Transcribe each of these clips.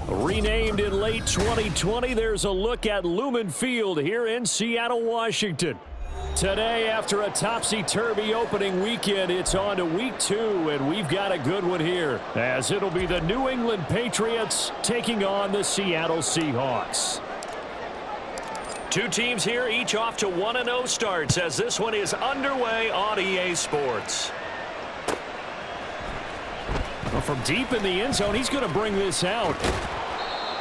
Renamed in late 2020, there's a look at Lumen Field here in Seattle, Washington. Today, after a topsy-turvy opening weekend, it's on to week 2, and we've got a good one here, as it'll be the New England Patriots taking on the Seattle Seahawks. Two teams here, each off to 1-0 starts, as this one is underway on EA Sports. Well, from deep in the end zone, he's going to bring this out.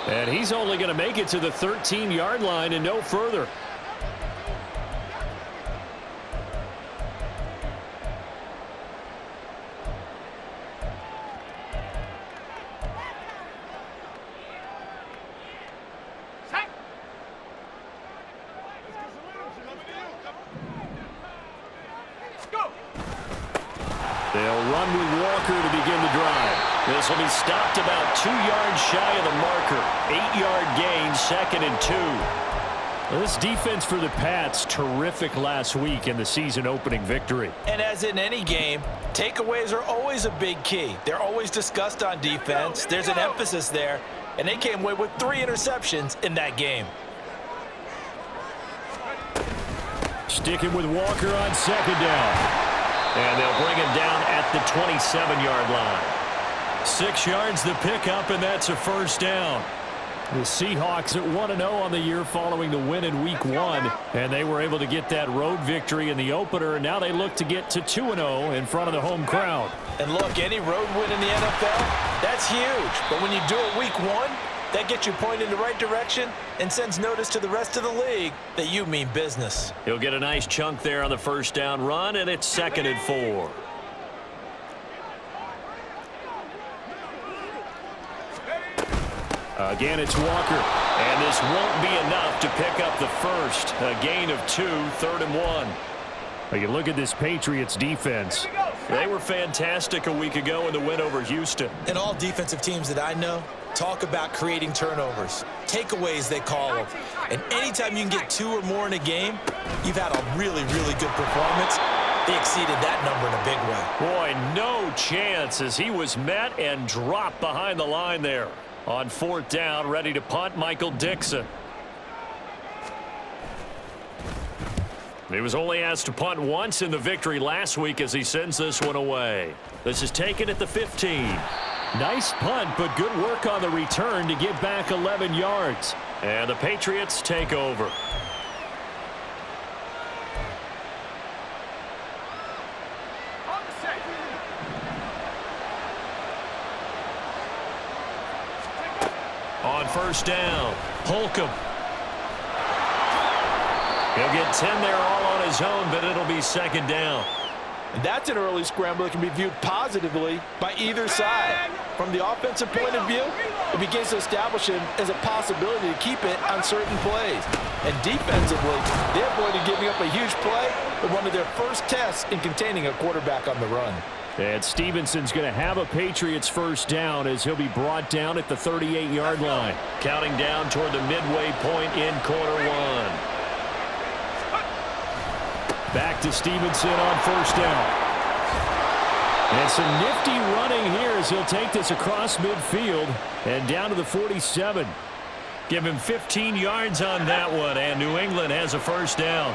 And he's only going to make it to the 13-yard line and no further. They'll run with Walker to begin the drive. This will be stopped about 2 yards shy of the marker. 8-yard gain, 2nd and 2. Well, this defense for the Pats, terrific last week in the season-opening victory. And as in any game, takeaways are always a big key. They're always discussed on defense. There's an emphasis there, and they came away with 3 interceptions in that game. Sticking with Walker on 2nd down. And they'll bring him down at the 27-yard line. 6 yards the pickup, and that's a first down. The Seahawks at 1-0 on the year following the win in Week 1, and they were able to get that road victory in the opener, and now they look to get to 2-0 in front of the home crowd. And look, any road win in the NFL, that's huge. But when you do it Week 1, that gets you pointed in the right direction and sends notice to the rest of the league that you mean business. He'll get a nice chunk there on the first down run, and it's 2nd and 4. Again, it's Walker, and this won't be enough to pick up the first. A gain of 2, 3rd and 1. Well, you look at this Patriots defense. They were fantastic a week ago in the win over Houston. And all defensive teams that I know talk about creating turnovers. Takeaways, they call them. And anytime you can get 2 or more in a game, you've had a really, really good performance. They exceeded that number in a big way. Boy, no chance as he was met and dropped behind the line there. On 4th down, ready to punt, Michael Dixon. He was only asked to punt once in the victory last week as he sends this one away. This is taken at the 15. Nice punt, but good work on the return to get back 11 yards. And the Patriots take over. On 1st down, Holcomb. He'll get 10 there all on his own, but it'll be second down. And that's an early scramble that can be viewed positively by either side. From the offensive point of view, it begins to establish him as a possibility to keep it on certain plays. And defensively, they avoided giving up a huge play with one of their first tests in containing a quarterback on the run. And Stevenson's going to have a Patriots first down as he'll be brought down at the 38-yard line. Counting down toward the midway point in quarter one. Back to Stevenson on first down. And some nifty running here as he'll take this across midfield and down to the 47. Give him 15 yards on that one, and New England has a first down.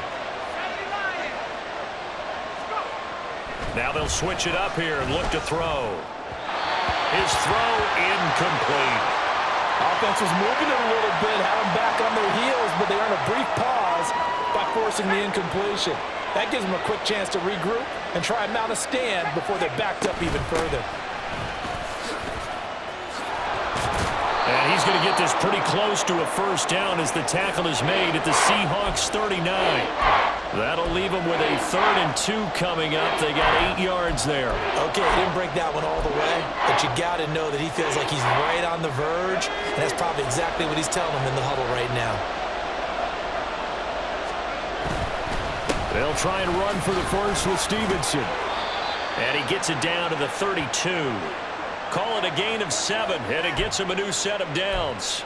Now they'll switch it up here and look to throw. His throw incomplete. Offense was moving it a little bit, had them back on their heels, but they earn a brief pause by forcing the incompletion. That gives them a quick chance to regroup and try and mount a stand before they're backed up even further. And he's going to get this pretty close to a first down as the tackle is made at the Seahawks 39. That'll leave them with a 3rd and 2 coming up. They got 8 yards there. Okay, he didn't break that one all the way, but you got to know that he feels like he's right on the verge, and that's probably exactly what he's telling them in the huddle right now. They'll try and run for the first with Stevenson. And he gets it down to the 32. Call it a gain of 7, and it gets him a new set of downs.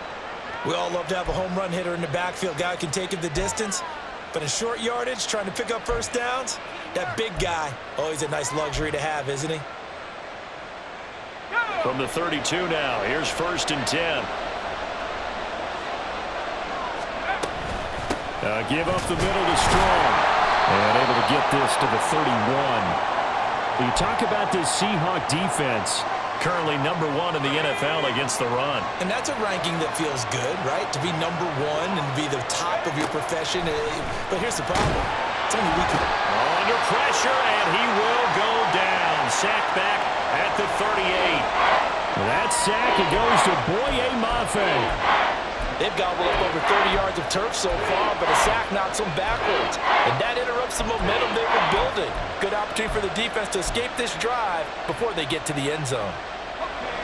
We all love to have a home run hitter in the backfield. Guy who can take it the distance. But in short yardage, trying to pick up first downs, that big guy, always a nice luxury to have, isn't he? From the 32 now, here's 1st and 10. Give up the middle to Strong. And able to get this to the 31. You talk about this Seahawk defense, currently #1 in the NFL against the run. And that's a ranking that feels good, right? To be #1 and to be the top of your profession. But here's the problem. It's only week. Under pressure, and he will go down. Sacked back at the 38. That sack, it goes to Boye Mafe. They've gobbled up over 30 yards of turf so far, but a sack knocks them backwards. And that interrupts the momentum they were building. Good opportunity for the defense to escape this drive before they get to the end zone.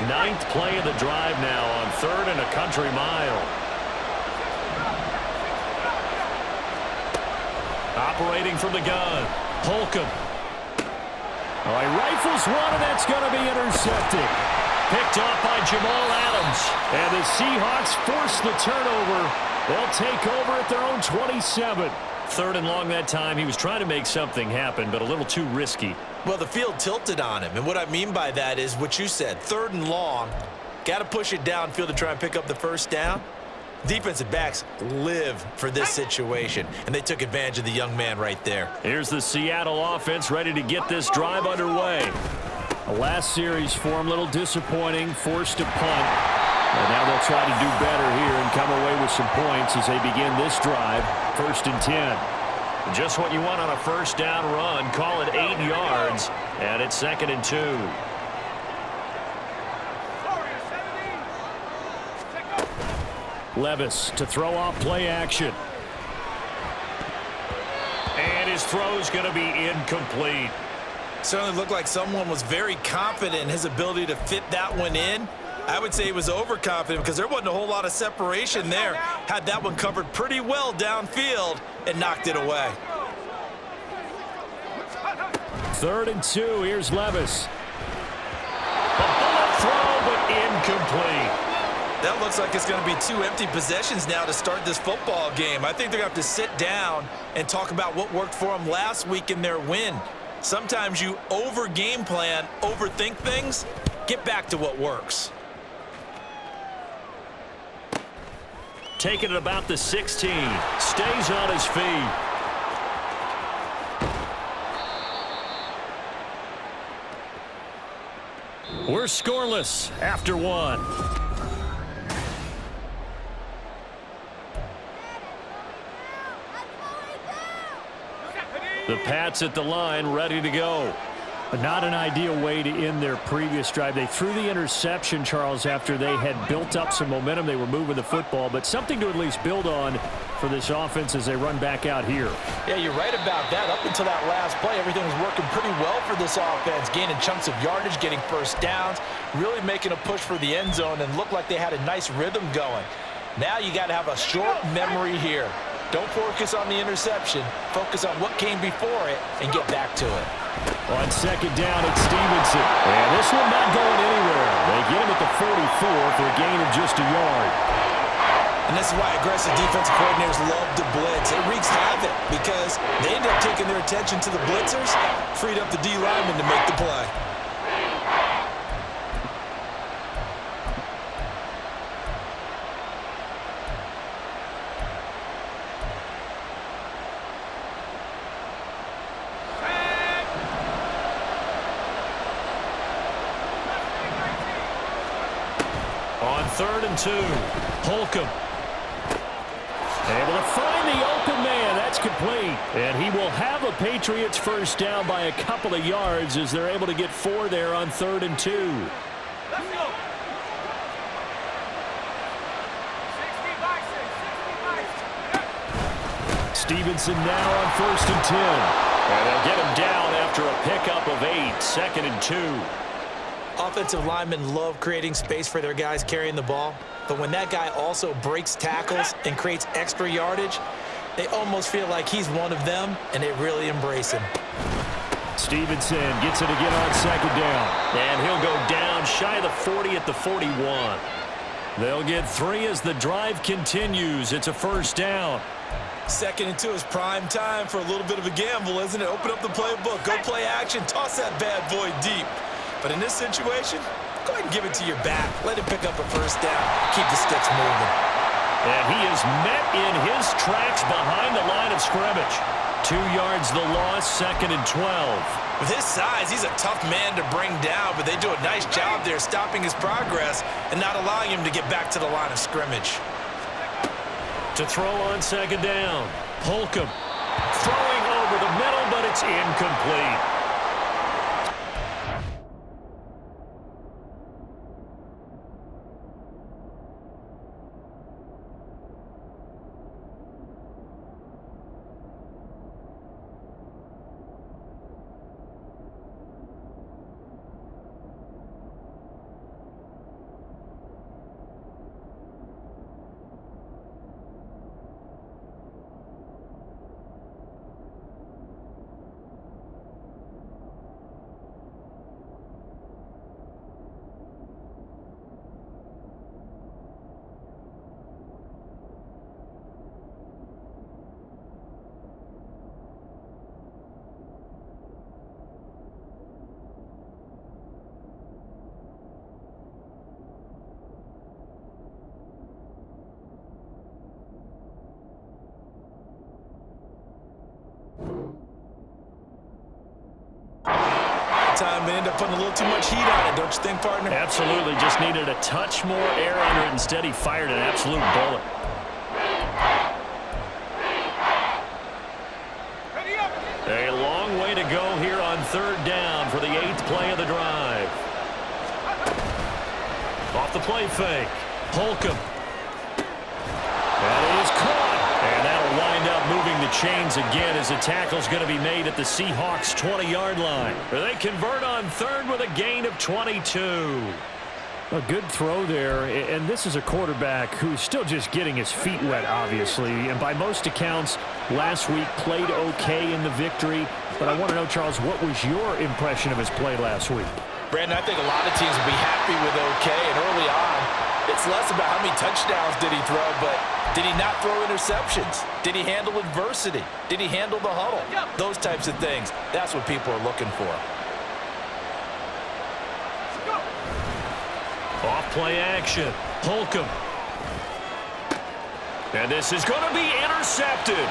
9th play of the drive now on 3rd and a country mile. Operating from the gun. Holcomb. He rifles one, and that's going to be intercepted. Picked off by Jamal Adams. And the Seahawks force the turnover. They'll take over at their own 27. 3rd and long that time. He was trying to make something happen, but a little too risky. Well, the field tilted on him. And what I mean by that is what you said. 3rd and long. Got to push it downfield to try and pick up the first down. Defensive backs live for this situation, and they took advantage of the young man right there. Here's the Seattle offense ready to get this drive underway. The last series for him, a little disappointing, forced to punt. And now they'll try to do better here and come away with some points as they begin this drive. 1st and 10. Just what you want on a first down run. Call it 8 yards, and it's 2nd and 2. Levis to throw off play action. And his throw's going to be incomplete. Certainly looked like someone was very confident in his ability to fit that one in. I would say he was overconfident because there wasn't a whole lot of separation there. Had that one covered pretty well downfield and knocked it away. 3rd and 2. Here's Levis. A bullet throw, but incomplete. That looks like it's going to be 2 empty possessions now to start this football game. I think they're going to have to sit down and talk about what worked for them last week in their win. Sometimes you over-game plan, overthink things. Get back to what works. Taking it about the 16. Stays on his feet. We're scoreless after 1. The Pats at the line, ready to go. Not an ideal way to end their previous drive. They threw the interception, Charles, after they had built up some momentum. They were moving the football, but something to at least build on for this offense as they run back out here. Yeah, you're right about that. Up until that last play, everything was working pretty well for this offense, gaining chunks of yardage, getting first downs, really making a push for the end zone, and looked like they had a nice rhythm going. Now you got to have a short memory here. Don't focus on the interception. Focus on what came before it and get back to it. On second down, it's Stevenson. And this one not going anywhere. They get him at the 44 for a gain of just a yard. And this is why aggressive defensive coordinators love to blitz. It wreaks havoc because they end up taking their attention to the blitzers, freed up the D lineman to make the play. On 3rd and 2, Holcomb. Able to find the open man. That's complete. And he will have a Patriots first down by a couple of yards as they're able to get 4 there on 3rd and 2. Let's go. 60 by 6. Stevenson now on 1st and 10. And they'll get him down after a pickup of 8, 2nd and 2. Offensive linemen love creating space for their guys carrying the ball, but when that guy also breaks tackles and creates extra yardage, they almost feel like he's one of them, and they really embrace him. Stevenson gets it again on 2nd down. And he'll go down shy of the 40 at the 41. They'll get 3 as the drive continues. It's a first down. 2nd and 2 is prime time for a little bit of a gamble, isn't it? Open up the playbook, go play action, toss that bad boy deep. But in this situation, go ahead and give it to your back. Let him pick up a first down. Keep the sticks moving. And he is met in his tracks behind the line of scrimmage. 2 yards the loss, 2nd and 12. With his size, he's a tough man to bring down, but they do a nice job there stopping his progress and not allowing him to get back to the line of scrimmage. To throw on 2nd down, Holcomb throwing over the middle, but it's incomplete. Time, they end up putting a little too much heat on it, don't you think, partner? Absolutely. Just needed a touch more air under it. Instead, he fired an absolute bullet. A long way to go here on 3rd down for the 8th play of the drive. Off the play fake. Holcomb. That is caught. And that'll wind up moving the chains again as the tackle's going to be made at the Seahawks' 20-yard line. They convert on 3rd with a gain of 22. A good throw there, and this is a quarterback who's still just getting his feet wet, obviously. And by most accounts, last week played okay in the victory. But I want to know, Charles, what was your impression of his play last week? Brandon, I think a lot of teams will be happy with okay, and early on, it's less about how many touchdowns did he throw, but did he not throw interceptions? Did he handle adversity? Did he handle the huddle? Those types of things. That's what people are looking for. Off play action. Holcomb. And this is going to be intercepted.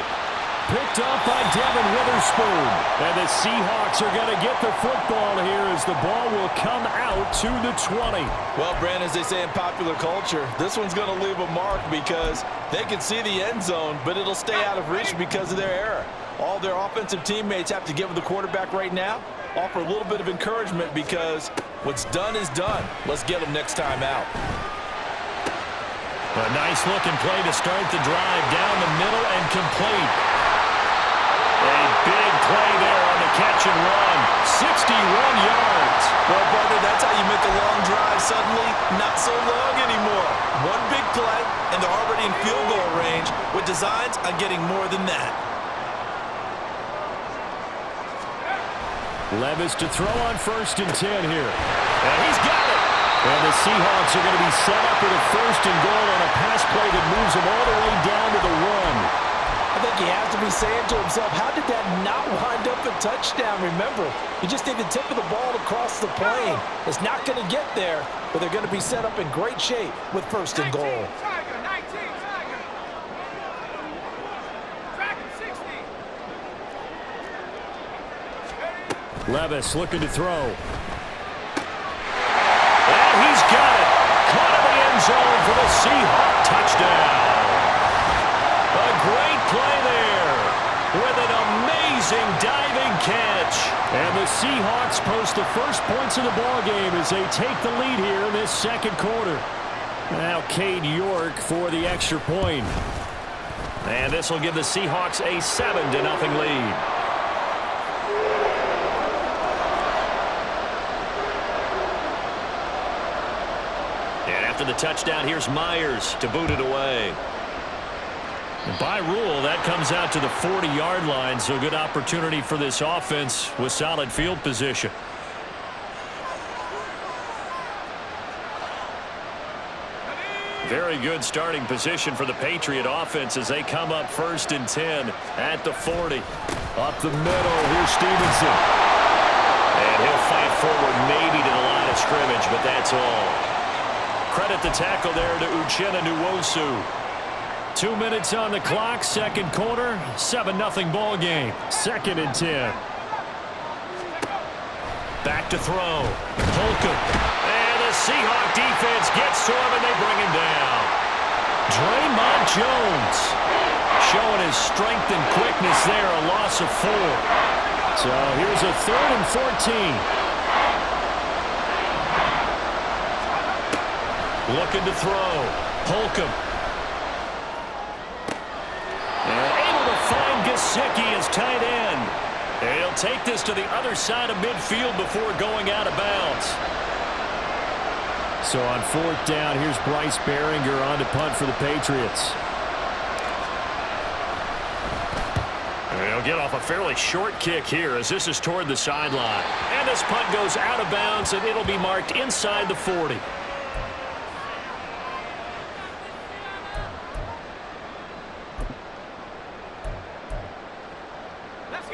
Picked off by Devin Witherspoon. And the Seahawks are going to get the football here as the ball will come out to the 20. Well, Brandon, as they say in popular culture, this one's going to leave a mark because they can see the end zone, but it'll stay out of reach because of their error. All their offensive teammates have to give the quarterback right now offer a little bit of encouragement because what's done is done. Let's get them next time out. A nice-looking play to start the drive down the middle and complete. A big play there on the catch and run. 61 yards. Well, brother, that's how you make a long drive suddenly not so long anymore. One big play, and they're already in field goal range with designs on getting more than that. Levis to throw on 1st and 10 here. And he's got it. And the Seahawks are going to be set up with a 1st and goal on a pass play that moves them all the way down to the run. I think he has to be saying to himself, how did that not wind up a touchdown? Remember, you just need the tip of the ball to cross the plane. It's not going to get there, but they're going to be set up in great shape with 1st and goal. Levis looking to throw. And he's got it. Caught in the end zone for the Seahawk touchdown. A great play there with an amazing diving catch. And the Seahawks post the first points of the ballgame as they take the lead here in this 2nd quarter. Now Cade York for the extra point. And this will give the Seahawks a 7-0 lead. After the touchdown, here's Myers to boot it away. By rule, that comes out to the 40-yard line, so good opportunity for this offense with solid field position. Very good starting position for the Patriot offense as they come up 1st and 10 at the 40. Up the middle, here's Stevenson. And he'll fight forward maybe to the line of scrimmage, but that's all. Credit the tackle there to Uchenna Nwosu. 2 minutes on the clock, 2nd quarter, 7-0 ball game. 2nd and 10. Back to throw. Holcomb. And the Seahawk defense gets to him and they bring him down. Draymond Jones showing his strength and quickness there, a loss of 4. So here's a 3rd and 14. Looking to throw. Holcomb. And able to find Gesicki as tight end. And he'll take this to the other side of midfield before going out of bounds. So on 4th down, here's Bryce Behringer on to punt for the Patriots. And he'll get off a fairly short kick here as this is toward the sideline. And this punt goes out of bounds, and it'll be marked inside the 40.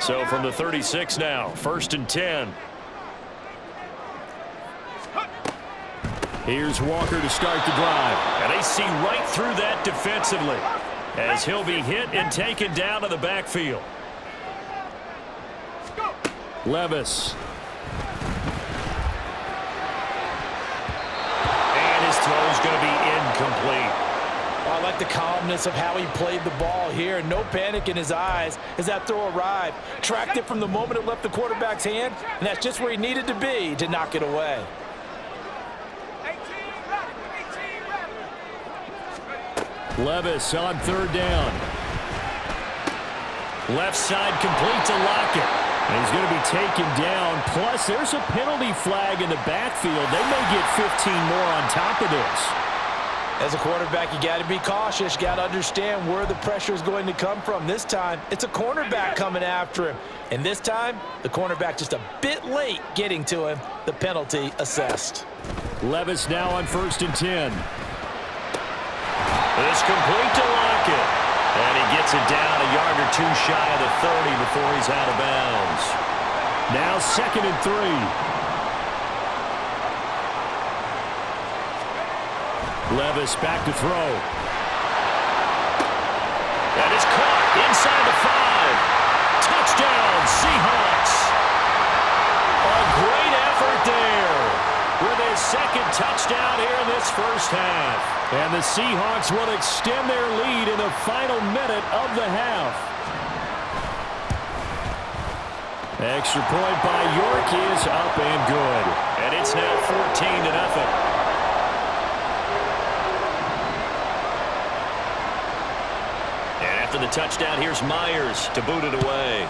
So from the 36 now, 1st and 10. Here's Walker to start the drive. And they see right through that defensively as he'll be hit and taken down to the backfield. Levis. And his throw's going to be incomplete. I like the calmness of how he played the ball here. No panic in his eyes as that throw arrived. Tracked it from the moment it left the quarterback's hand, and that's just where he needed to be to knock it away. Levis on 3rd down. Left side complete to Lockett. And he's going to be taken down. Plus, there's a penalty flag in the backfield. They may get 15 more on top of this. As a quarterback, you got to be cautious. You got to understand where the pressure is going to come from. This time, it's a cornerback coming after him. And this time, the cornerback just a bit late getting to him. The penalty assessed. Levis now on 1st and 10. It's complete to Lockett. And he gets it down a yard or 2 shy of the 30 before he's out of bounds. Now 2nd and 3. Levis back to throw. That is caught inside the 5. Touchdown, Seahawks. A great effort there with his 2nd touchdown here in this 1st half. And the Seahawks will extend their lead in the final minute of the half. Extra point by York is up and good. And it's now 14-0. After the touchdown, here's Myers to boot it away.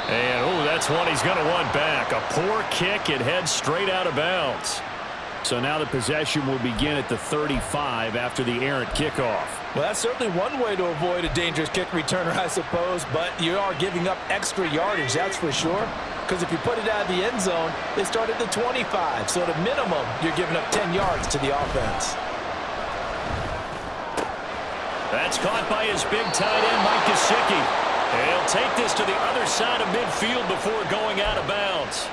And, oh, that's one he's going to want back. A poor kick. It heads straight out of bounds. So now the possession will begin at the 35 after the errant kickoff. Well, that's certainly one way to avoid a dangerous kick returner, I suppose, but you are giving up extra yardage, that's for sure. Because if you put it out of the end zone, they start at the 25. So at a minimum, you're giving up 10 yards to the offense. That's caught by his big tight end, Mike Gesicki. He'll take this to the other side of midfield before going out of bounds.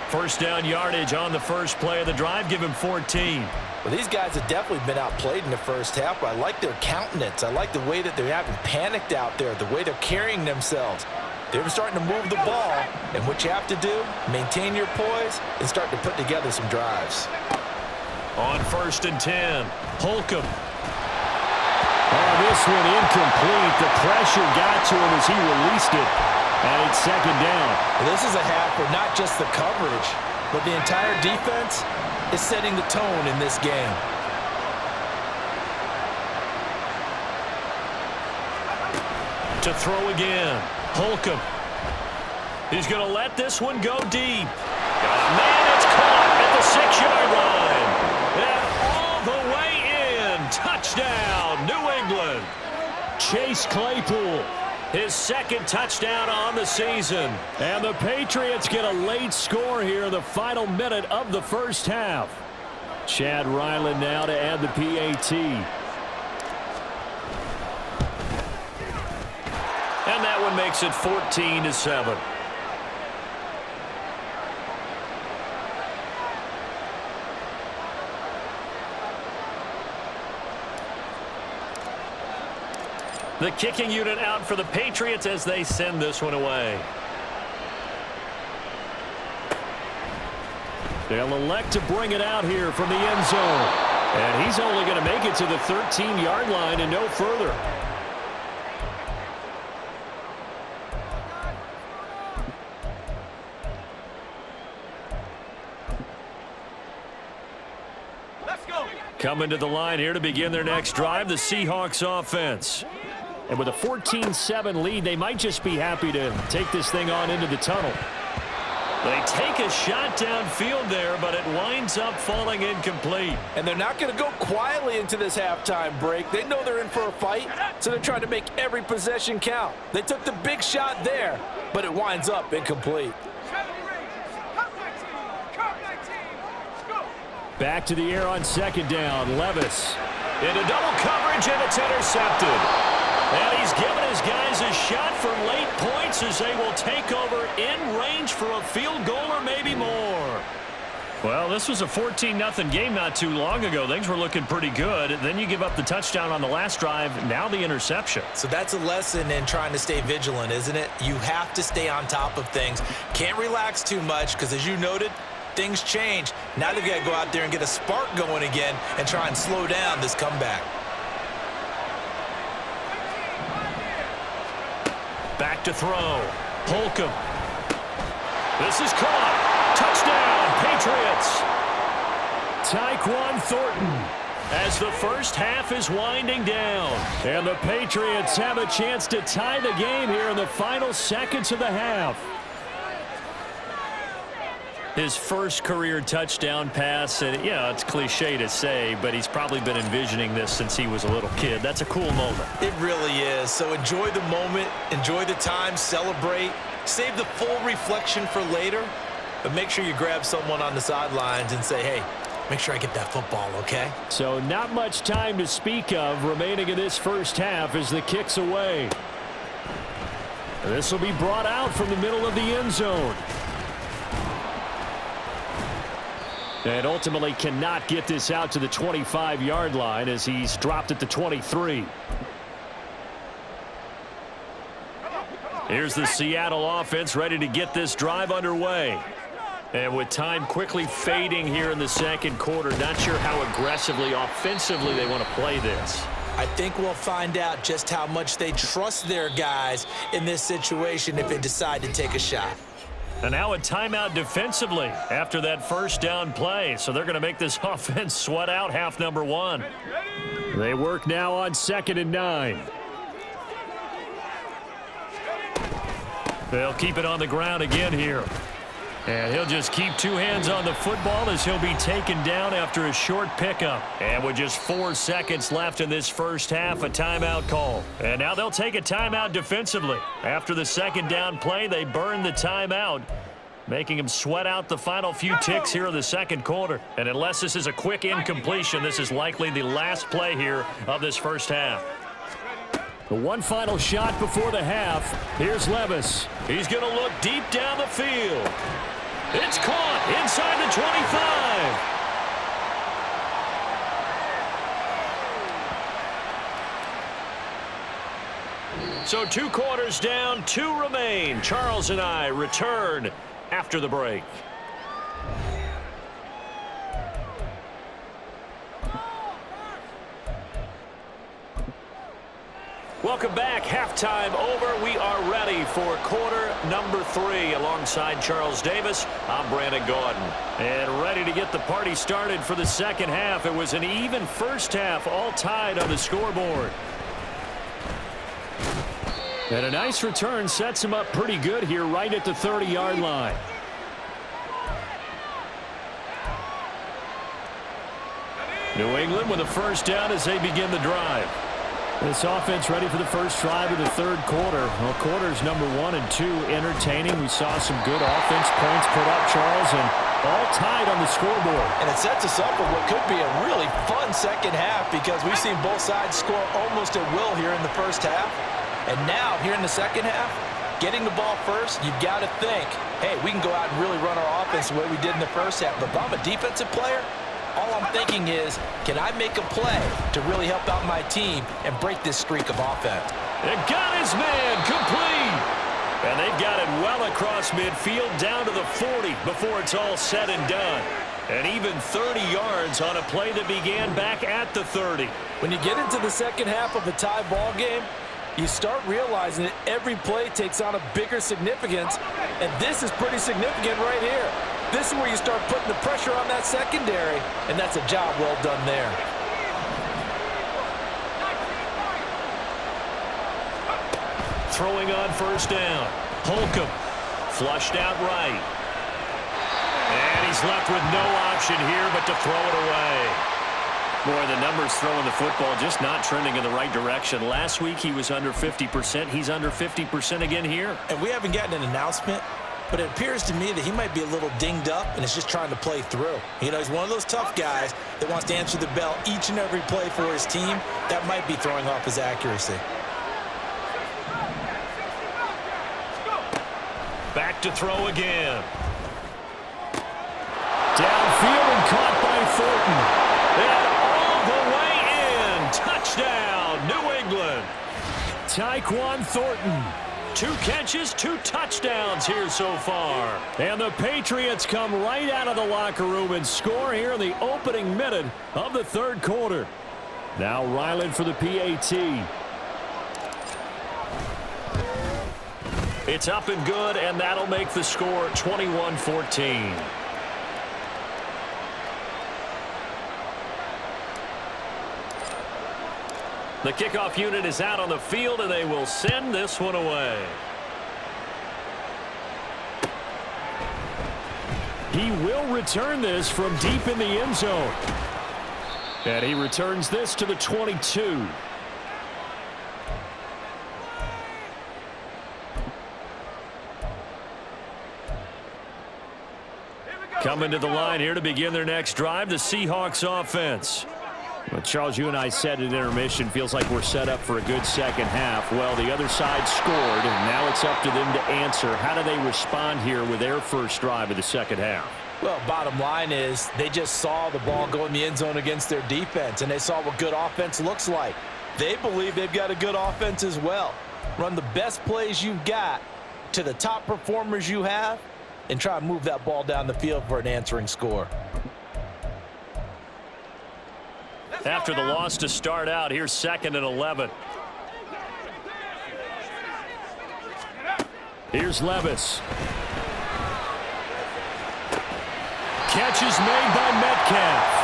First down yardage on the first play of the drive. Give him 14. Well, these guys have definitely been outplayed in the first half, but I like their countenance. I like the way that they're having panicked out there, the way they're carrying themselves. They're starting to move the ball, and what you have to do, maintain your poise and start to put together some drives. On 1st and 10, Holcomb. Oh, this one incomplete. The pressure got to him as he released it. And it's second down. Well, this is a half where not just the coverage, but the entire defense is setting the tone in this game. To throw again. Holcomb. He's going to let this one go deep. Man, it's caught at the 6-yard line. And all the way in. Touchdown, New England. Chase Claypool, his second touchdown on the season. And the Patriots get a late score here in the final minute of the first half. Chad Ryland now to add the PAT. And that one makes it 14-7. The kicking unit out for the Patriots as they send this one away. They'll elect to bring it out here from the end zone. And he's only going to make it to the 13-yard line and no further. Let's go. Coming to the line here to begin their next drive, the Seahawks offense. And with a 14-7 lead, they might just be happy to take this thing on into the tunnel. They take a shot downfield there, but it winds up falling incomplete. And they're not going to go quietly into this halftime break. They know they're in for a fight, so they're trying to make every possession count. They took the big shot there, but it winds up incomplete. Back to the air on second down. Levis into double coverage, and it's intercepted. And he's given his guys a shot for late points as they will take over in range for a field goal or maybe more. Well, this was a 14-0 game not too long ago. Things were looking pretty good. Then you give up the touchdown on the last drive. Now the interception. So that's a lesson in trying to stay vigilant, isn't it? You have to stay on top of things. Can't relax too much because, as you noted, things change. Now they've got to go out there and get a spark going again and try and slow down this comeback. Back to throw. Holcomb. This is caught. Touchdown, Patriots. Tyquan Thornton as the first half is winding down. And the Patriots have a chance to tie the game here in the final seconds of the half. His first career touchdown pass, and yeah, it's cliche to say, but he's probably been envisioning this since he was a little kid. That's a cool moment. It really is. So enjoy the moment, enjoy the time, celebrate, save the full reflection for later, but make sure you grab someone on the sidelines and say, hey, make sure I get that football, okay? So not much time to speak of remaining in this first half as the kick's away. This will be brought out from the middle of the end zone. And ultimately cannot get this out to the 25-yard line as he's dropped at the 23. Here's the Seattle offense ready to get this drive underway. And with time quickly fading here in the second quarter, not sure how aggressively, offensively they want to play this. I think we'll find out just how much they trust their guys in this situation if they decide to take a shot. And now a timeout defensively after that first down play. So they're going to make this offense sweat out half number one. They work now on 2nd and 9. They'll keep it on the ground again here. And he'll just keep two hands on the football as he'll be taken down after a short pickup. And with just 4 seconds left in this first half, a timeout call. And now they'll take a timeout defensively. After the second down play, they burn the timeout, making him sweat out the final few ticks here in the second quarter. And unless this is a quick incompletion, this is likely the last play here of this first half. The one final shot before the half. Here's Levis. He's going to look deep down the field. It's caught inside the 25. So 2 quarters down, 2 remain. Charles and I return after the break. Welcome back. Halftime over. We are ready for quarter number 3. Alongside Charles Davis, I'm Brandon Gordon. And ready to get the party started for the second half. It was an even first half, all tied on the scoreboard. And a nice return sets him up pretty good here right at the 30-yard line. New England with a first down as they begin the drive. This offense ready for the first drive of the third quarter. Well, quarters number 1 and 2 entertaining. We saw some good offense points put up, Charles, and all tied on the scoreboard. And it sets us up for what could be a really fun second half because we've seen both sides score almost at will here in the first half. And now, here in the second half, getting the ball first, you've got to think, hey, we can go out and really run our offense the way we did in the first half. But if I'm a defensive player, all I'm thinking is, can I make a play to really help out my team and break this streak of offense? It got his man complete. And they've got it well across midfield down to the 40 before it's all said and done. And even 30 yards on a play that began back at the 30. When you get into the second half of a tie ball game, you start realizing that every play takes on a bigger significance. And this is pretty significant right here. This is where you start putting the pressure on that secondary, and that's a job well done there. Throwing on first down. Holcomb flushed out right. And he's left with no option here but to throw it away. Boy, the numbers throwing the football just not trending in the right direction. Last week he was under 50%. He's under 50% again here. And we haven't gotten an announcement, but it appears to me that he might be a little dinged up and is just trying to play through. You know, he's one of those tough guys that wants to answer the bell each and every play for his team. That might be throwing off his accuracy. Back to throw again. Downfield and caught by Thornton. And all the way in. Touchdown, New England. Tyquan Thornton. 2 catches, 2 touchdowns here so far. And the Patriots come right out of the locker room and score here in the opening minute of the third quarter. Now Ryland for the PAT. It's up and good, and that'll make the score 21-14. The kickoff unit is out on the field, and they will send this one away. He will return this from deep in the end zone. And he returns this to the 22. Coming to the line here to begin their next drive, the Seahawks offense. Well, Charles, you and I said at intermission, feels like we're set up for a good second half. Well, the other side scored, and now it's up to them to answer. How do they respond here with their first drive of the second half? Well, bottom line is they just saw the ball go in the end zone against their defense, and they saw what good offense looks like. They believe they've got a good offense as well. Run the best plays you've got to the top performers you have, and try to move that ball down the field for an answering score. After the loss to start out, here's 2nd and 11. Here's Levis. Catch is made by Metcalf.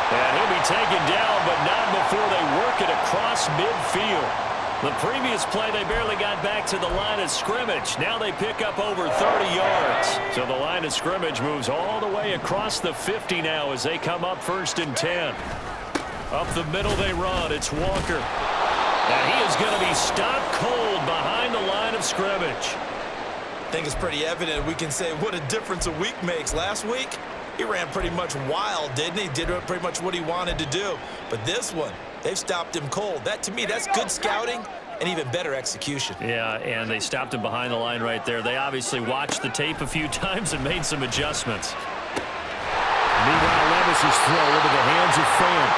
And he'll be taken down, but not before they work it across midfield. The previous play, they barely got back to the line of scrimmage. Now they pick up over 30 yards. So the line of scrimmage moves all the way across the 50 now as they come up 1st and 10. Up the middle they run. It's Walker. And he is going to be stopped cold behind the line of scrimmage. I think it's pretty evident we can say what a difference a week makes. Last week, he ran pretty much wild, didn't he? Did pretty much what he wanted to do. But this one, they've stopped him cold. That, to me, that's good scouting and even better execution. Yeah, and they stopped him behind the line right there. They obviously watched the tape a few times and made some adjustments. Meanwhile, Levis' throw into the hands of Fan.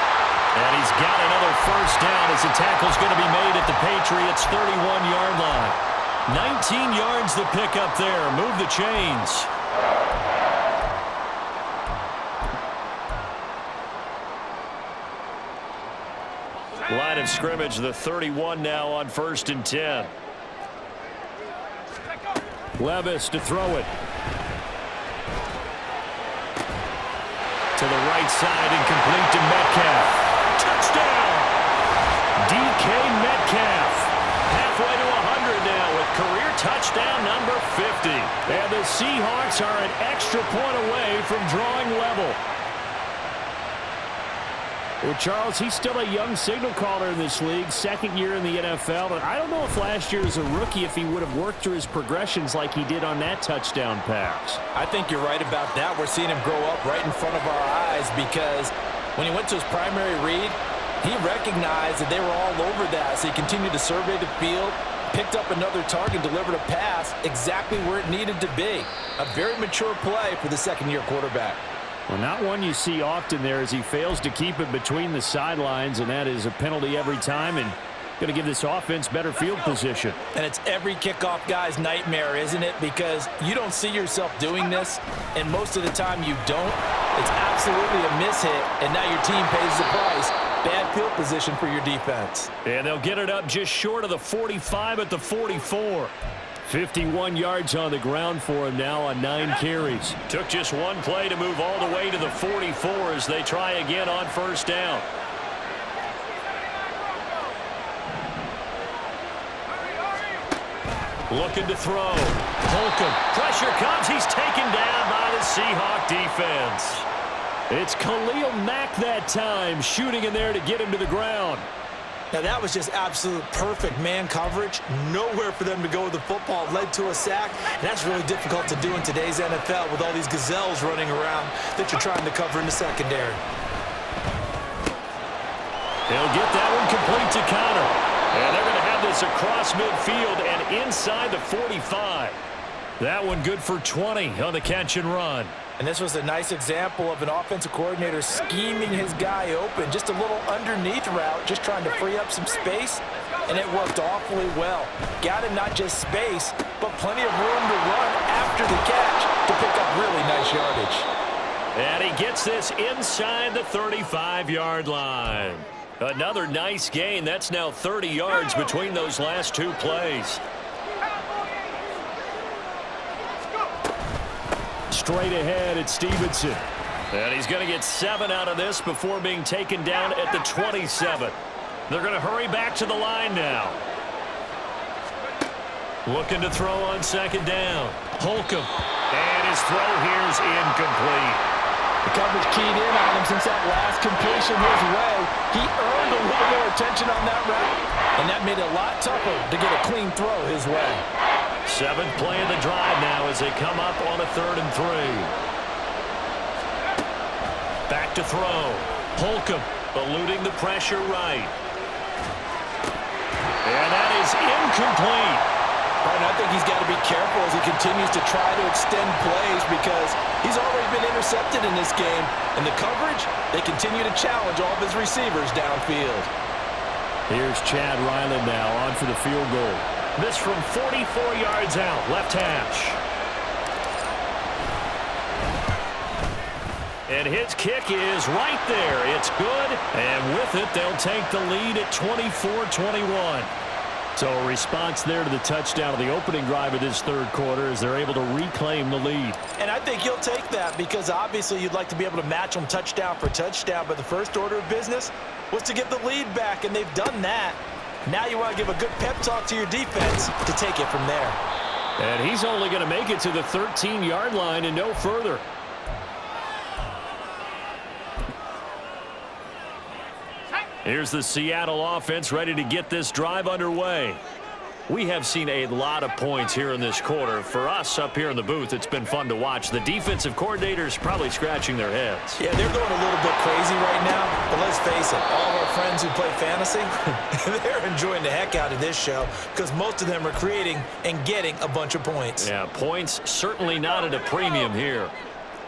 And he's got another 1st down as the tackle's going to be made at the Patriots' 31-yard line. 19 yards to pick up there. Move the chains. Line of scrimmage, the 31 now on 1st and 10. Levis to throw it. To the right side and complete to Metcalf. Touchdown! DK Metcalf. Halfway to 100 now with career touchdown number 50. And the Seahawks are an extra point away from drawing level. Well, Charles, he's still a young signal caller in this league, 2nd year in the NFL. But I don't know if last year as a rookie, if he would have worked through his progressions like he did on that touchdown pass. I think you're right about that. We're seeing him grow up right in front of our eyes because when he went to his primary read, he recognized that they were all over that. So he continued to survey the field, picked up another target, delivered a pass exactly where it needed to be. A very mature play for the 2nd-year quarterback. Well, not one you see often there as he fails to keep it between the sidelines, and that is a penalty every time and going to give this offense better field position. And it's every kickoff guy's nightmare, isn't it? Because you don't see yourself doing this, and most of the time you don't. It's absolutely a miss-hit, and now your team pays the price. Bad field position for your defense. And they'll get it up just short of the 45 at the 44. 51 yards on the ground for him now on 9 carries. Took just one play to move all the way to the 44 as they try again on 1st down. Looking to throw. Holcomb. Pressure comes. He's taken down by the Seahawk defense. It's Khalil Mack that time, shooting in there to get him to the ground. Now, that was just absolute perfect man coverage. Nowhere for them to go with the football. Led to a sack. And that's really difficult to do in today's NFL with all these gazelles running around that you're trying to cover in the secondary. They'll get that one complete to Connor. And they're going to have this across midfield and inside the 45. That one good for 20 on the catch and run. And this was a nice example of an offensive coordinator scheming his guy open. Just a little underneath route, just trying to free up some space, and it worked awfully well. Got him not just space, but plenty of room to run after the catch to pick up really nice yardage. And he gets this inside the 35-yard line. Another nice gain. That's now 30 yards between those last 2 plays. Straight ahead, it's Stevenson. And he's going to get 7 out of this before being taken down at the 27. They're going to hurry back to the line now. Looking to throw on 2nd down. Holcomb. And his throw here is incomplete. The coverage keyed in on him since that last completion his way. He earned a little more attention on that route, and that made it a lot tougher to get a clean throw his way. 7th play of the drive now as they come up on a 3rd and 3. Back to throw. Holcomb eluding the pressure right. And that is incomplete. And I think he's got to be careful as he continues to try to extend plays because he's already been intercepted in this game. And the coverage, they continue to challenge all of his receivers downfield. Here's Chad Ryland now on for the field goal. This from 44 yards out, left hash. And his kick is right there. It's good. And with it, they'll take the lead at 24-21. So a response there to the touchdown of the opening drive of this third quarter as they're able to reclaim the lead. And I think you'll take that because obviously you'd like to be able to match them touchdown for touchdown, but the first order of business was to get the lead back, and they've done that. Now you want to give a good pep talk to your defense to take it from there. And he's only going to make it to the 13-yard line and no further. Here's the Seattle offense ready to get this drive underway. We have seen a lot of points here in this quarter. For us up here in the booth, it's been fun to watch. The defensive coordinators probably scratching their heads. Yeah, they're going a little bit crazy right now, but let's face it, all of our friends who play fantasy, they're enjoying the heck out of this show because most of them are creating and getting a bunch of points. Yeah, points certainly not at a premium here.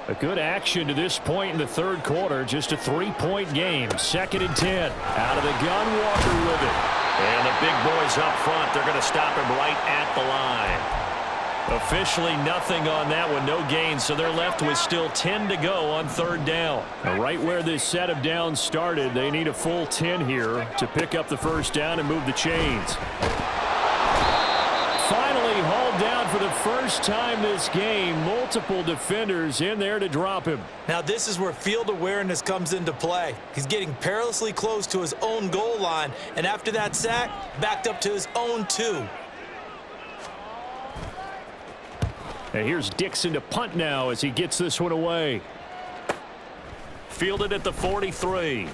A good action to this point in the third quarter. Just a 3-point game. 2nd and 10. Out of the gun, Walker with it. And the big boys up front, they're going to stop him right at the line. Officially nothing on that one. No gain, so they're left with still 10 to go on 3rd down. Now, right where this set of downs started, they need a full 10 here to pick up the first down and move the chains. Finally hauled down for the first time this game. Multiple defenders in there to drop him. Now this is where field awareness comes into play. He's getting perilously close to his own goal line, and after that sack, backed up to his own 2. And here's Dixon to punt now as he gets this one away. Fielded at the 43.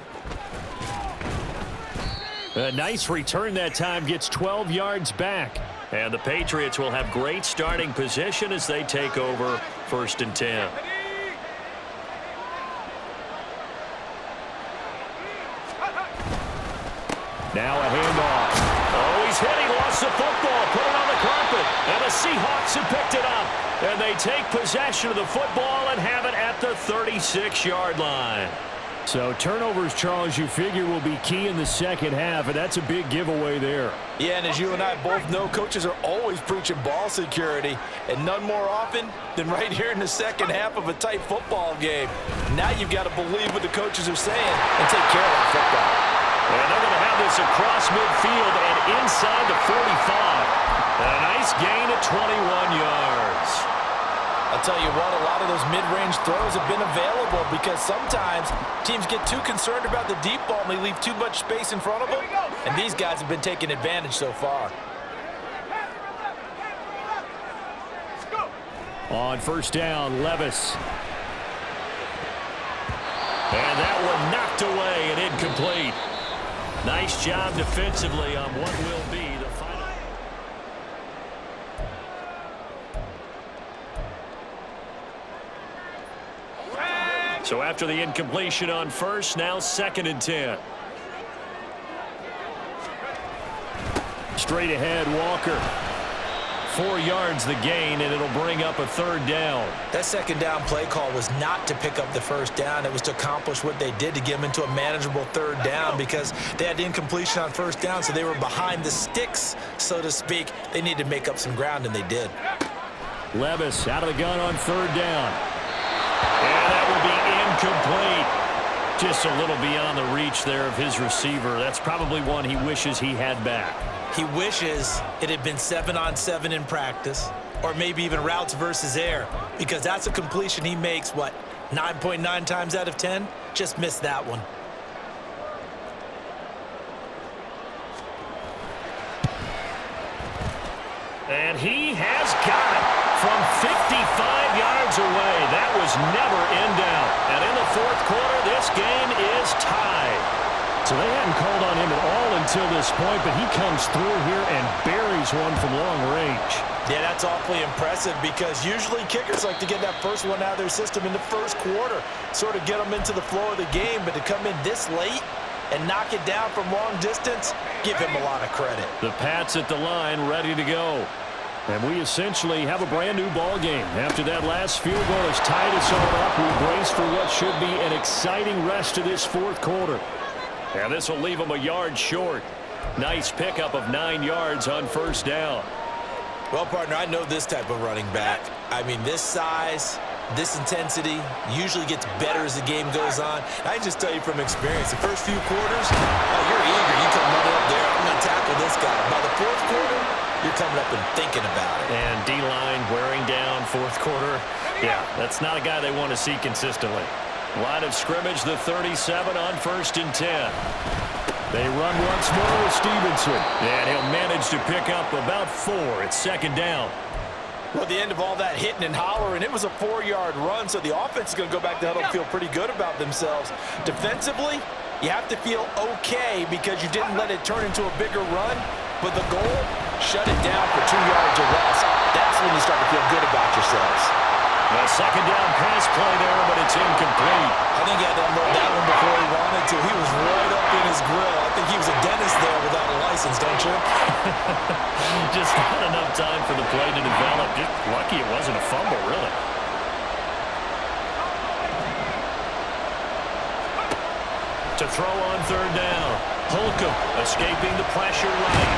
A nice return that time, gets 12 yards back. And the Patriots will have great starting position as they take over 1st and 10. Now a handoff. Oh, he's hit. He lost the football. Put it on the carpet. And the Seahawks have picked it up. And they take possession of the football and have it at the 36-yard line. So turnovers, Charles, you figure will be key in the second half, and that's a big giveaway there. Yeah, and as you and I both know, coaches are always preaching ball security, and none more often than right here in the second half of a tight football game. Now you've got to believe what the coaches are saying and take care of that football. And they're going to have this across midfield and inside the 45. And a nice gain at 21 yards. I'll tell you what, a lot of those mid-range throws have been available because sometimes teams get too concerned about the deep ball and they leave too much space in front of them, and these guys have been taking advantage so far. On 1st down, Levis. And that one knocked away and incomplete. Nice job defensively on what will be the final. So after the incompletion on 1st, now 2nd and 10. Straight ahead, Walker. 4 yards the gain, and it'll bring up a 3rd down. That 2nd down play call was not to pick up the 1st down. It was to accomplish what they did to get them into a manageable 3rd down because they had incompletion on 1st down, so they were behind the sticks, so to speak. They needed to make up some ground, and they did. Levis out of the gun on 3rd down. And that will be incomplete. Just a little beyond the reach there of his receiver. That's probably one he wishes he had back. He wishes it had been 7-on-7 in practice, or maybe even routes versus air, because that's a completion he makes, 9.9 times out of 10? Just missed that one. And he has got it from 55 yards away. That was never in doubt. And in the 4th quarter, this game is tied. So they hadn't called on him at all until this point, but he comes through here and buries one from long range. Yeah, that's awfully impressive because usually kickers like to get that first one out of their system in the 1st quarter, sort of get them into the flow of the game, but to come in this late and knock it down from long distance, give him a lot of credit. The Pats at the line ready to go. And we essentially have a brand new ball game. After that last field goal has tied us all up, we brace for what should be an exciting rest of this 4th quarter. And this will leave them a yard short. Nice pickup of 9 yards on 1st down. Well, partner, I know this type of running back. I mean, this size, This intensity usually gets better as the game goes on. I can just tell you from experience, the first few quarters, oh, you're eager. You come running up there, I'm going to tackle this guy. By the fourth quarter, you're coming up and thinking about it. And D-line wearing down fourth quarter. Yeah, that's not a guy they want to see consistently. Line of scrimmage, the 37 on 1st and 10. They run once more with Stevenson. And he'll manage to pick up about 4. It's 2nd down. Well, the end of all that hitting and hollering, it was a 4-yard run, so the offense is going to go back to huddle and feel pretty good about themselves. Defensively, you have to feel okay because you didn't let it turn into a bigger run, but the goal, shut it down for 2 yards or less. That's when you start to feel good about yourselves. A 2nd down pass play there, but it's incomplete. I think he had to unload that one before he wanted to. He was right up in his grill. I think he was a dentist there without a license, don't you? Just not enough time for the play to develop. Just lucky it wasn't a fumble, really. To throw on 3rd down. Holcomb escaping the pressure right.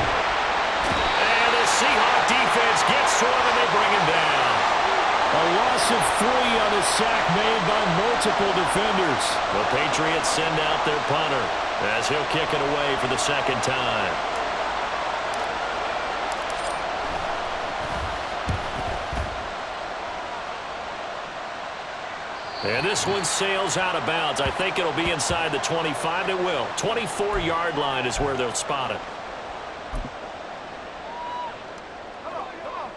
And the Seahawk defense gets to him, and they bring him down. A loss of 3 on a sack made by multiple defenders. The Patriots send out their punter as he'll kick it away for the 2nd time. And this one sails out of bounds. I think it'll be inside the 25. It will. 24-yard line is where they'll spot it.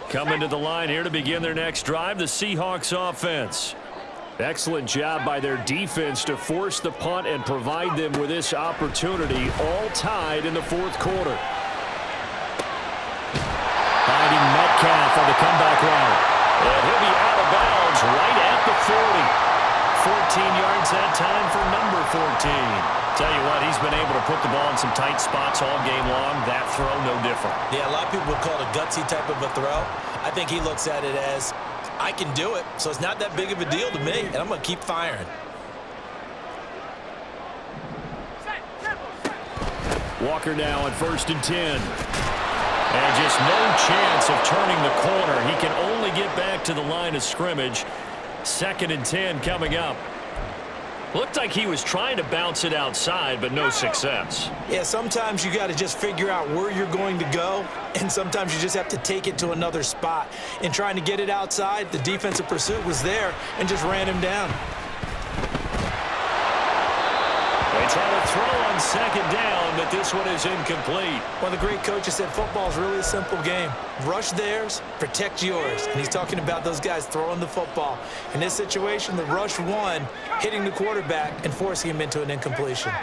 Coming to the line here to begin their next drive, the Seahawks offense. Excellent job by their defense to force the punt and provide them with this opportunity, all tied in the 4th quarter. Finding Metcalf on the comeback route. And he'll be out of bounds right at the 40. 14 yards that time for number 14. Tell you what, he's been able to put the ball in some tight spots all game long. That throw, no different. Yeah, a lot of people would call it a gutsy type of a throw. I think he looks at it as, I can do it, so it's not that big of a deal to me, and I'm going to keep firing. Walker now on 1st and 10. And just no chance of turning the corner. He can only get back to the line of scrimmage. 2nd and 10 coming up. Looked like he was trying to bounce it outside, but no success. Yeah, sometimes you got to just figure out where you're going to go, and sometimes you just have to take it to another spot. In trying to get it outside, the defensive pursuit was there and just ran him down. They try to throw on 2nd down, but this one is incomplete. One of the great coaches said football is really a simple game. Rush theirs, protect yours. And he's talking about those guys throwing the football. In this situation, the rush won, hitting the quarterback and forcing him into an incompletion.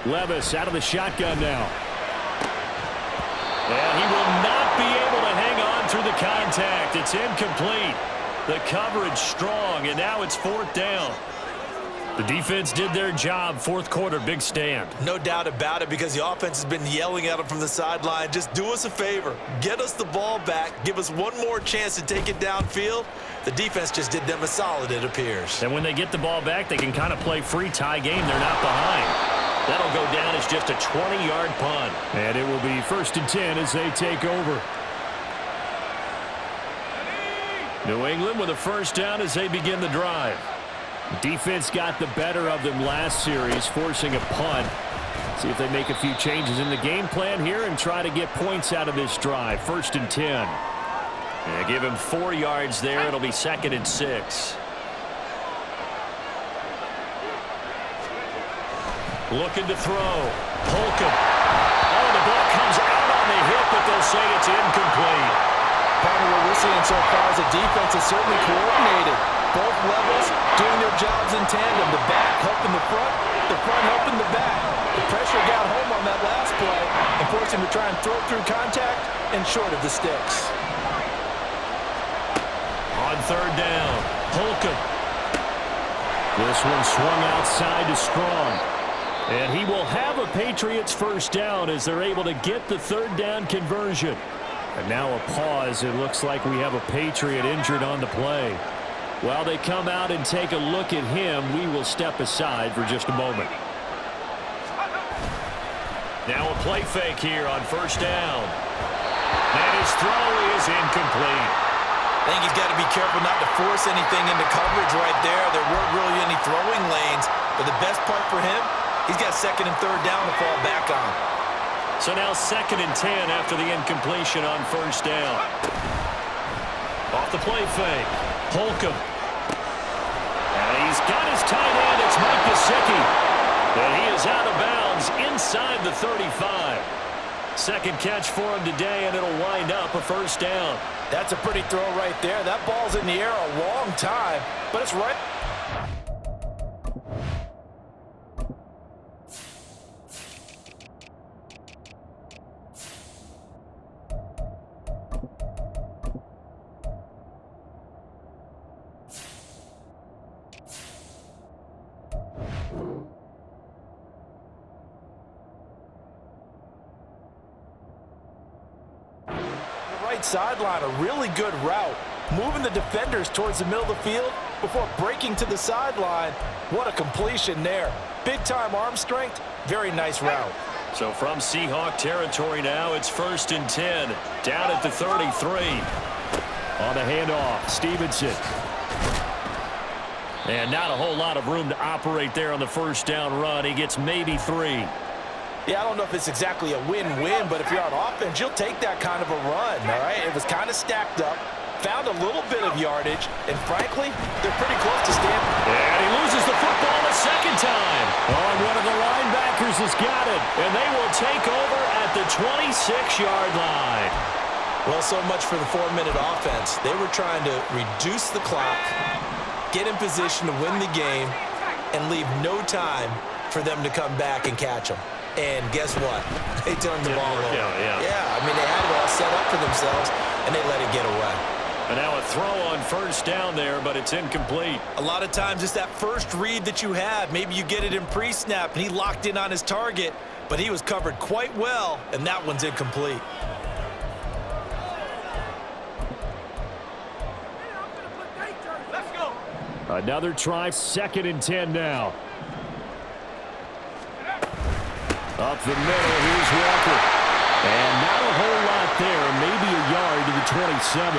Levis out of the shotgun now. And he will not be able to hang on through the contact. It's incomplete. The coverage strong, and now it's 4th down. The defense did their job. 4th quarter, big stand. No doubt about it, because the offense has been yelling at him from the sideline. Just do us a favor. Get us the ball back. Give us one more chance to take it downfield. The defense just did them a solid, it appears. And when they get the ball back, they can kind of play free tie game. They're not behind. That'll go down as just a 20-yard punt. And it will be 1st and 10 as they take over. New England with a 1st down as they begin the drive. Defense got the better of them last series, forcing a punt. See if they make a few changes in the game plan here and try to get points out of this drive. 1st and 10. And give him 4 yards there. It'll be 2nd and 6. Looking to throw. Holcomb. Oh, the ball comes out on the hip, but they'll say it's incomplete. Partner, what we're seeing so far is the defense is certainly coordinated. Both levels doing their jobs in tandem. The back helping the front helping the back. The pressure got home on that last play and forced him to try and throw through contact and short of the sticks. On 3rd down, Holcomb. This one swung outside to Strong. And he will have a Patriots 1st down as they're able to get the 3rd down conversion. And now a pause. It looks like we have a Patriot injured on the play. While they come out and take a look at him, we will step aside for just a moment. Now a play fake here on first down. And his throw is incomplete. I think he's got to be careful not to force anything into coverage right there. There weren't really any throwing lanes, but the best part for him, he's got second and third down to fall back on. So now 2nd and 10 after the incompletion on first down. Off the play fake. Holcomb. And he's got his tight end. It's Mike Gesicki. And he is out of bounds inside the 35. Second catch for him today, and it'll wind up a first down. That's a pretty throw right there. That ball's in the air a long time, but it's right. Sideline, a really good route, moving the defenders towards the middle of the field before breaking to the sideline. What a completion there. Big time arm strength, very nice route. So from Seahawk territory now, it's 1st and 10, down at the 33. On the handoff, Stevenson. And not a whole lot of room to operate there on the first down run. He gets maybe 3. Yeah, I don't know if it's exactly a win-win, but if you're on offense, you'll take that kind of a run, all right? It was kind of stacked up, found a little bit of yardage, and frankly, they're pretty close to standing. And he loses the football a second time. Oh, and one of the linebackers has got it, and they will take over at the 26-yard line. Well, so much for the 4-minute offense. They were trying to reduce the clock, get in position to win the game, and leave no time for them to come back and catch them. And guess what? They turned the ball over. Yeah, I mean, they had it all set up for themselves, and they let it get away. And now a throw on first down there, but it's incomplete. A lot of times it's that first read that you have. Maybe you get it in pre-snap, and he locked in on his target, but he was covered quite well, and that one's incomplete. Let's go. Another try, 2nd and 10 now. Up the middle, here's Walker. And not a whole lot there, maybe a yard to the 27.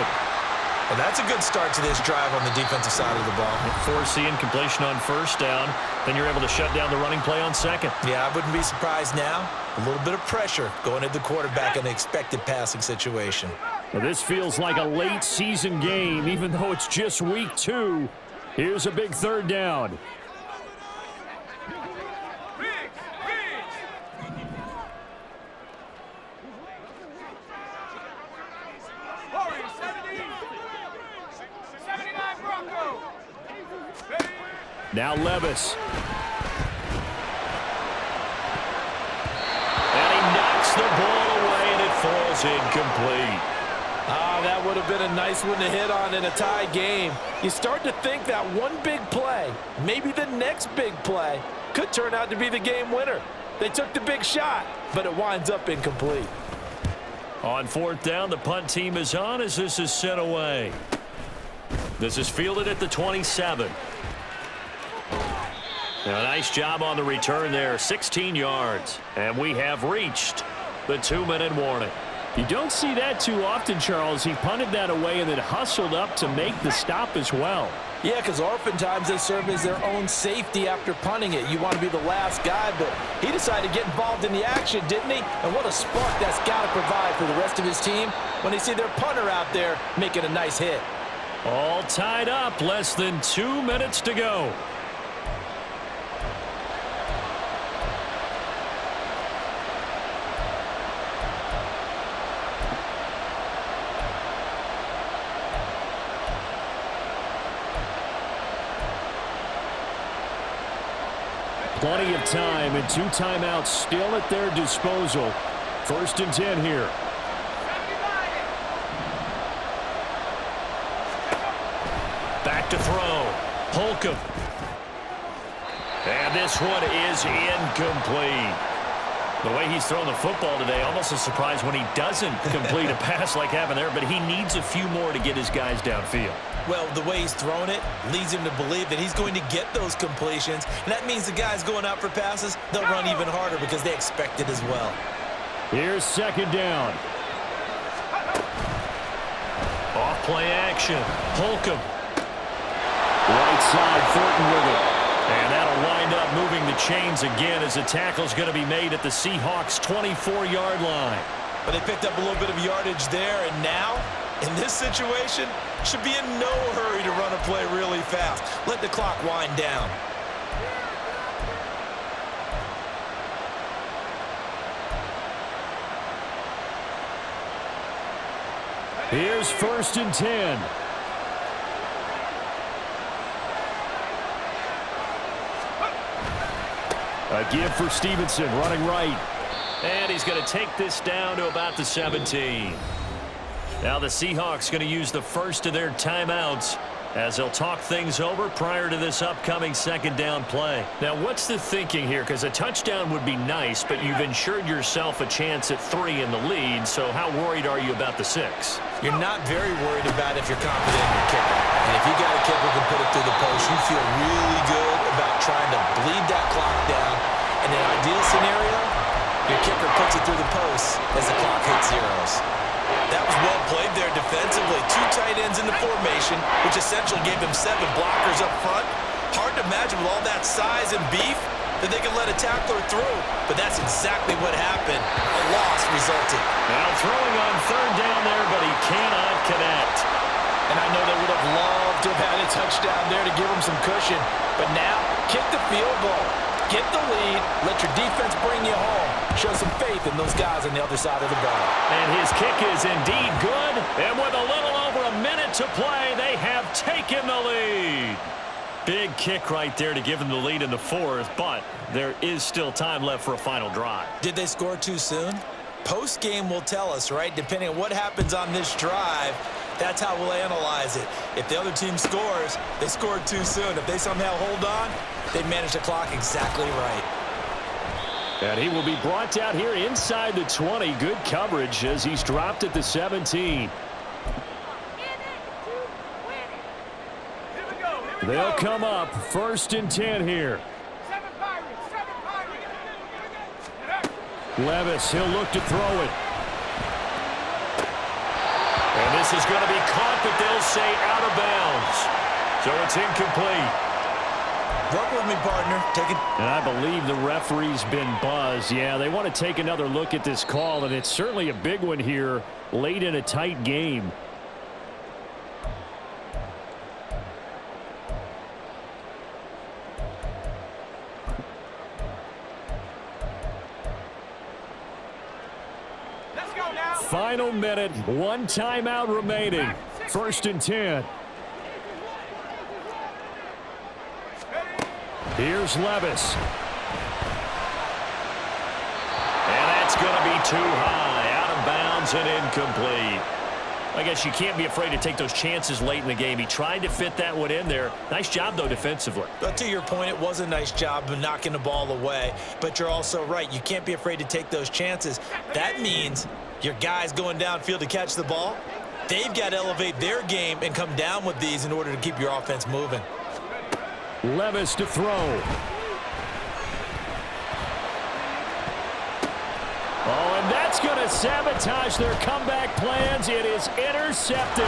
Well, that's a good start to this drive on the defensive side of the ball. Force the incompletion on first down, then you're able to shut down the running play on second. Yeah, I wouldn't be surprised now. A little bit of pressure going at the quarterback in the expected passing situation. Well, this feels like a late season game, even though it's just week 2. Here's a big 3rd down. Now Levis. And he knocks the ball away, and it falls incomplete. That would have been a nice one to hit on in a tie game. You start to think that one big play, maybe the next big play, could turn out to be the game winner. They took the big shot, but it winds up incomplete. On 4th down, the punt team is on as this is sent away. This is fielded at the 27. Now, nice job on the return there, 16 yards. And we have reached the 2-minute warning. You don't see that too often, Charles. He punted that away and then hustled up to make the stop as well. Yeah, because oftentimes they serve as their own safety after punting it. You want to be the last guy, but he decided to get involved in the action, didn't he? And what a spark that's got to provide for the rest of his team when they see their punter out there making a nice hit. All tied up, less than 2 minutes to go. Plenty of time and 2 timeouts still at their disposal. 1st and 10 here. Back to throw. Holcomb. And this one is incomplete. The way he's throwing the football today, almost a surprise when he doesn't complete a pass like happened there, but he needs a few more to get his guys downfield. Well, the way he's thrown it leads him to believe that he's going to get those completions, and that means the guys going out for passes, they'll run even harder because they expect it as well. Here's second down. Off play action. Holcomb. Right side, Thornton with it. And that'll wind up moving the chains again as the tackle's going to be made at the Seahawks' 24-yard line. But they picked up a little bit of yardage there, and now, in this situation, should be in no hurry to run a play really fast. Let the clock wind down. Here's 1st and 10. A give for Stevenson, running right. And he's going to take this down to about the 17. Now the Seahawks going to use the first of their timeouts as they'll talk things over prior to this upcoming second down play. Now what's the thinking here? Because a touchdown would be nice, but you've ensured yourself a chance at 3 in the lead, so how worried are you about the 6? You're not very worried about it if you're confident in your kicker. And if you got a kicker who can put it through the post, you feel really good about trying to bleed that clock down. In an ideal scenario, your kicker puts it through the post as the clock hits zeros. That was well played there defensively. 2 tight ends in the formation, which essentially gave them 7 blockers up front. Hard to imagine with all that size and beef that they could let a tackler through. But that's exactly what happened. A loss resulted. Now throwing on 3rd down there, but he cannot connect. And I know they would have loved to have had a touchdown there to give them some cushion. But now, kick the field goal. Get the lead. Let your defense bring you home. Show some faith in those guys on the other side of the ball. And his kick is indeed good. And with a little over a minute to play, they have taken the lead. Big kick right there to give them the lead in the 4th, but there is still time left for a final drive. Did they score too soon? Post-game will tell us, right? Depending on what happens on this drive, that's how we'll analyze it. If the other team scores, they scored too soon. If they somehow hold on, they managed the clock exactly right. And he will be brought down here inside the 20. Good coverage as he's dropped at the 17. They'll come up 1st and 10 here. Levis, he'll look to throw it. And this is going to be caught, but they'll say out of bounds. So it's incomplete. Work with me, partner. Take it. And I believe the referee's been buzzed. Yeah, they want to take another look at this call, and it's certainly a big one here late in a tight game. Let's go now. Final minute, 1 timeout remaining. 1st and 10. Here's Levis. And that's going to be too high. Out of bounds and incomplete. I guess you can't be afraid to take those chances late in the game. He tried to fit that one in there. Nice job, though, defensively. But to your point, it was a nice job of knocking the ball away. But you're also right. You can't be afraid to take those chances. That means your guys going downfield to catch the ball, they've got to elevate their game and come down with these in order to keep your offense moving. Levis to throw. Oh, and that's going to sabotage their comeback plans. It is intercepted.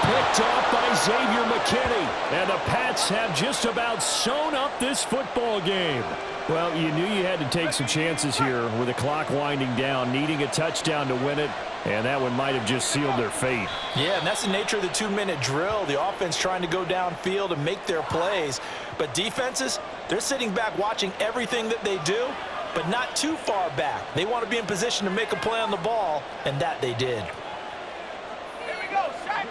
Picked off by Xavier McKinney. And the Pats have just about sewn up this football game. Well, you knew you had to take some chances here with the clock winding down, needing a touchdown to win it. And that one might have just sealed their fate. Yeah, and that's the nature of the 2-minute drill. The offense trying to go downfield and make their plays. But defenses, they're sitting back watching everything that they do, but not too far back. They want to be in position to make a play on the ball, and that they did. Here we go, set.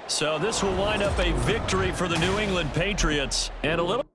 So this will wind up a victory for the New England Patriots. And a little